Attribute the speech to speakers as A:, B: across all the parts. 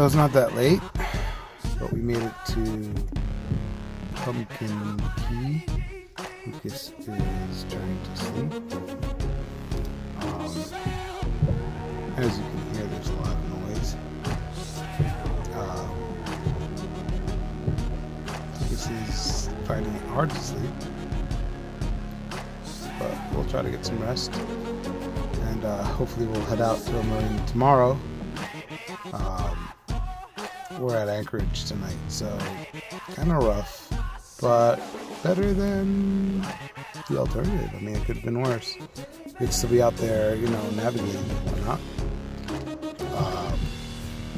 A: it's not that late, but we made it to Pumpkin Key. Lucas is trying to sleep. As you can hear, there's a lot of noise. Lucas is finding it hard to sleep, but we'll try to get some rest, and hopefully we'll head out to a marine tomorrow. We're at Anchorage tonight, so kind of rough, but better than the alternative. I mean, it could have been worse. We'd still be out there, you know, navigating and whatnot.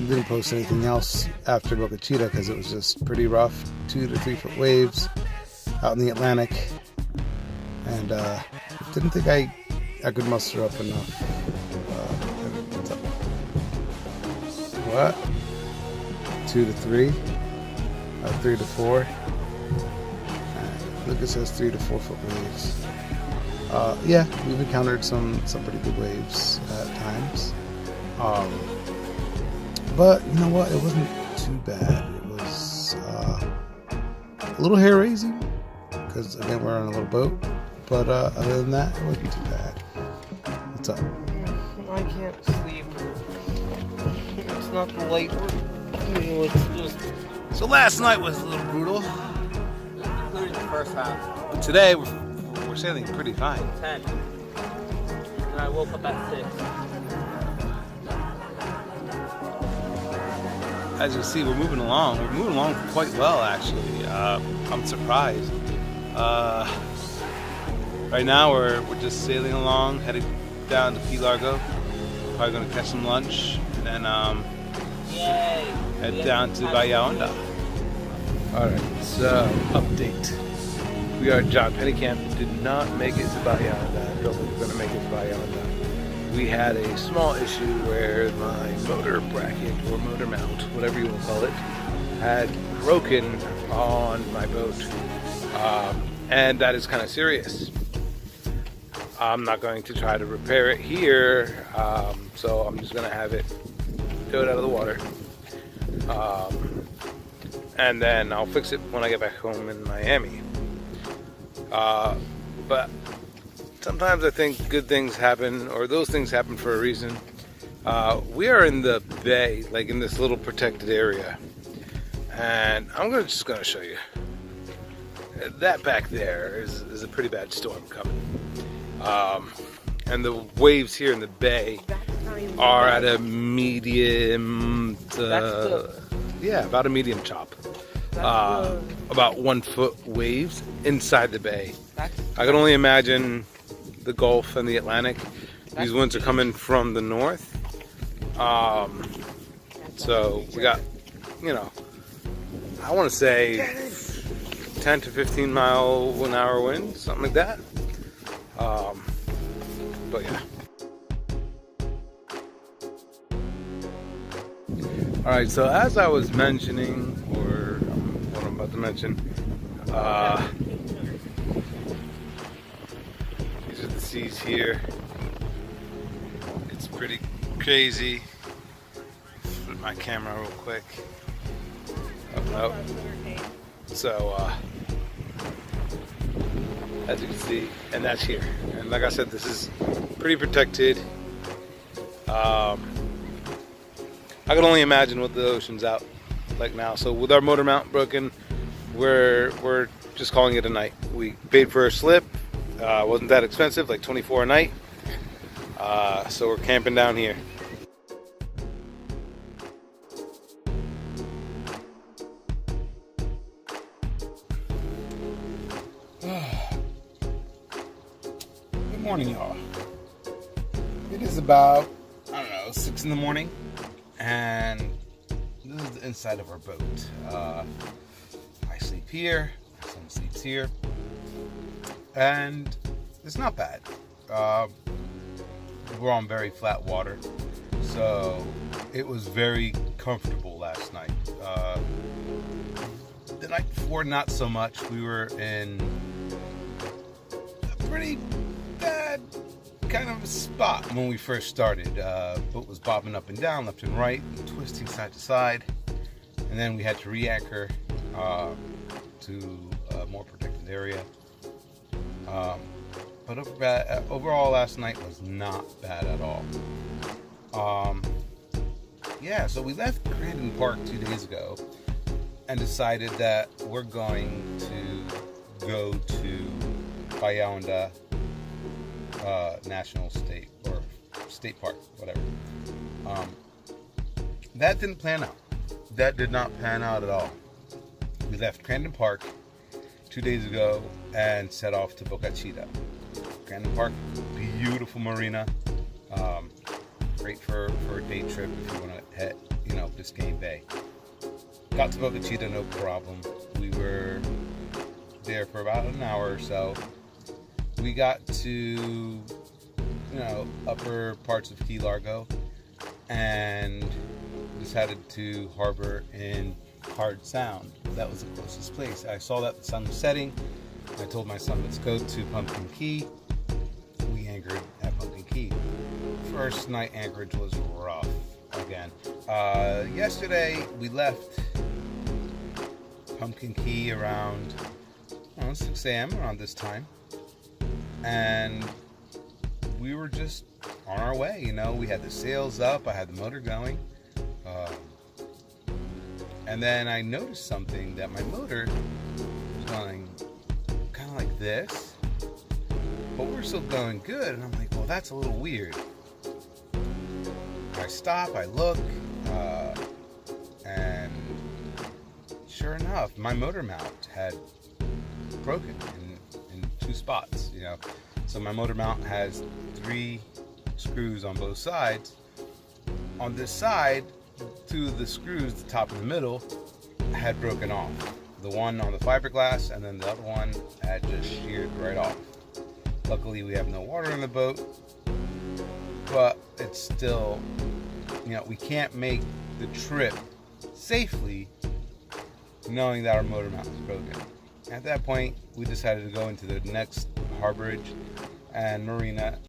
A: Didn't post anything else after Boca Chica because it was just pretty rough. 2 to 3 foot waves out in the Atlantic, and didn't think I could muster up enough. What's up? What? 2 to 3, 3 to 4. Lucas says 3 to 4 foot waves. Yeah, we've encountered some pretty good waves at times. But you know what? It wasn't too bad. It was a little hair raising because again we're on a little boat. But other than that, it wasn't too bad. What's up?
B: I can't sleep. It's not the light work. It's just...
A: So last night was a little brutal.
B: Including the first half.
A: But today we're sailing pretty fine.
B: 10. And I woke up at 6.
A: As you see, we're moving along. We're moving along quite well, actually. I'm surprised. Right now we're just sailing along, headed down to Largo. Probably going to catch some lunch, and then head down to Bahia Honda. Alright, so update. We are at John Pennycamp. Did not make it to Bahia Honda. I don't think we're going to make it to Bahia Honda. We had a small issue where my motor bracket or motor mount, whatever you want to call it, had broken on my boat. And that is kind of serious. I'm not going to try to repair it here, so I'm just going to have it towed out of the water. And then I'll fix it when I get back home in Miami. But sometimes I think good things happen, or those things happen for a reason. We are in the bay, like in this little protected area. And I'm just going to show you. That back there is a pretty bad storm coming. And the waves here in the bay are at a medium, about a medium chop. About 1 foot waves inside the bay. I can only imagine the Gulf and the Atlantic. These winds are coming from the north. So we got, I want to say 10 to 15 mile an hour wind, something like that. But yeah. Alright, so as I was mentioning, or what I'm about to mention, these are the seas here. It's pretty crazy. Put my camera real quick. Oh. So, as you can see, and that's here. And like I said, this is pretty protected. I can only imagine what the ocean's out like now. So with our motor mount broken, we're just calling it a night. We paid for a slip. Wasn't that expensive, like $24 a night. So we're camping down here. Good morning, y'all. It is about, 6 in the morning, and this is the inside of our boat. I sleep here, my son sleeps here, and it's not bad. We're on very flat water, so it was very comfortable last night. The night before, not so much. We were in a pretty bad
C: kind of a spot when we first started. Boat was bobbing up and down, left and right, twisting side to side, and then we had to re-anchor to a more protected area. But overall, last night was not bad at all. Yeah, so we left Grandin Park 2 days ago and decided that we're going to go to Bahia Honda National State or State Park, whatever. That didn't plan out. That did not pan out at all. We left Grandin Park 2 days ago and set off to Boca Chica. Grandin Park, beautiful marina. Great for a day trip if you want to head, Biscayne Bay. Got to Boca Chica, no problem. We were there for about an hour or so. We got to, upper parts of Key Largo and decided to harbor in Hard Sound. That was the closest place. I saw that the sun was setting. I told my son, let's go to Pumpkin Key. We anchored at Pumpkin Key. First night anchorage was rough again. Yesterday we left Pumpkin Key around 6 a.m. around this time, and we were just on our way. We had the sails up, I had the motor going, and then I noticed something, that my motor was going kind of like this, but we're still going good, and I'm like, well, that's a little weird. I stop, I look, and sure enough, my motor mount had broken in 2 spots, So my motor mount has 3 screws on both sides. On this side, 2 of the screws, the top and the middle, had broken off. The one on the fiberglass, and then the other one had just sheared right off. Luckily, we have no water in the boat, but it's still, we can't make the trip safely knowing that our motor mount is broken. At that point, we decided to go into the next harborage and marina